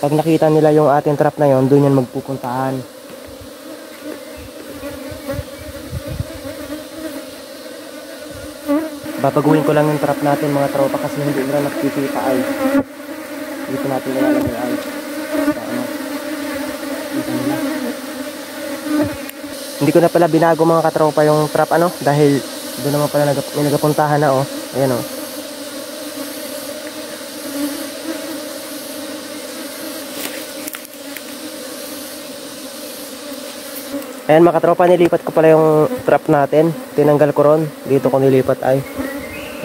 Pag nakita nila yung ating trap na yon, doon yan magpupuntahan. Babaguhin ko lang yung trap natin mga tropa kasi hindi nila nakikita ay. Dito natin ilalagay ay. Dito nila. Hindi ko na pala binago mga katropa yung trap ano dahil doon naman pala may nagapuntahan na oh. Ayan oh. Ayan mga katropa, nilipat ko pala yung trap natin. Tinanggal ko ron. Dito ko nilipat ay.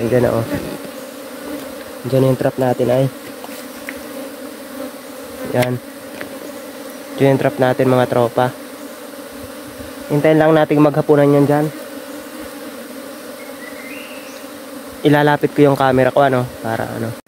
Ayan na oh. Diyan yung trap natin ay. Yan. Diyan yung trap natin mga tropa. Hintayin lang nating maghapunan yan dyan. Ilalapit ko yung camera ko ano. Para ano.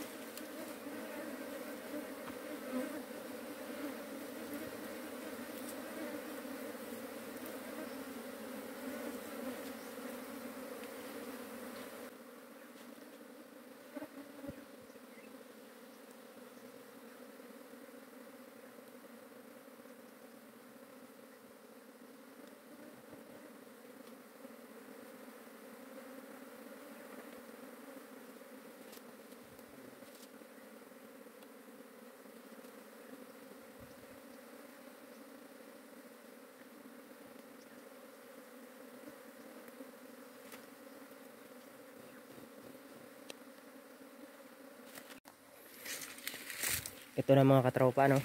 Ito na mga katropa no.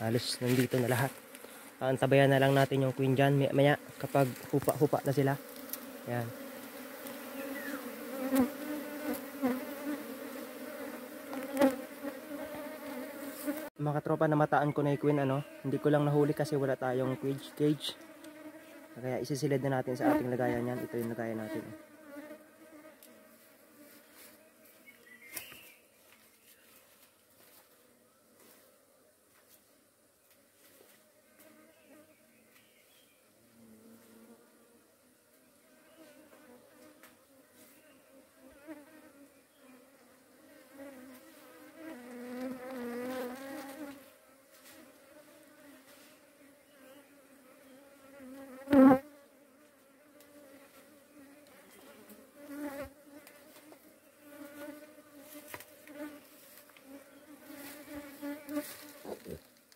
Halos nandito na lahat. Antabayan na lang natin yung queen dyan maya kapag hupa na sila. Yan. Mga katropa, namataan ko na yung queen ano. Hindi ko lang nahuli kasi wala tayong cage. Kaya isisilid na natin sa ating lagayan yan. Ito yung lagayan natin.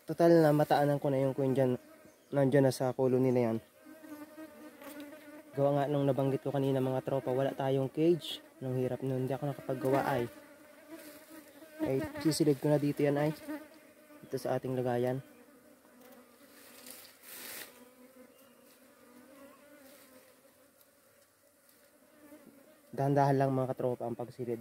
Total na mataanan ko na yung queen dyan. Nandyan na sa colony na yan. Gawa nga nung nabanggit ko kanina mga tropa, wala tayong cage. Nung hirap nun, hindi ako nakapaggawa ay. Ay sisilid ko na dito yan ay. Ito sa ating lagayan. Dahan-dahan lang mga katropa ang pagsilid.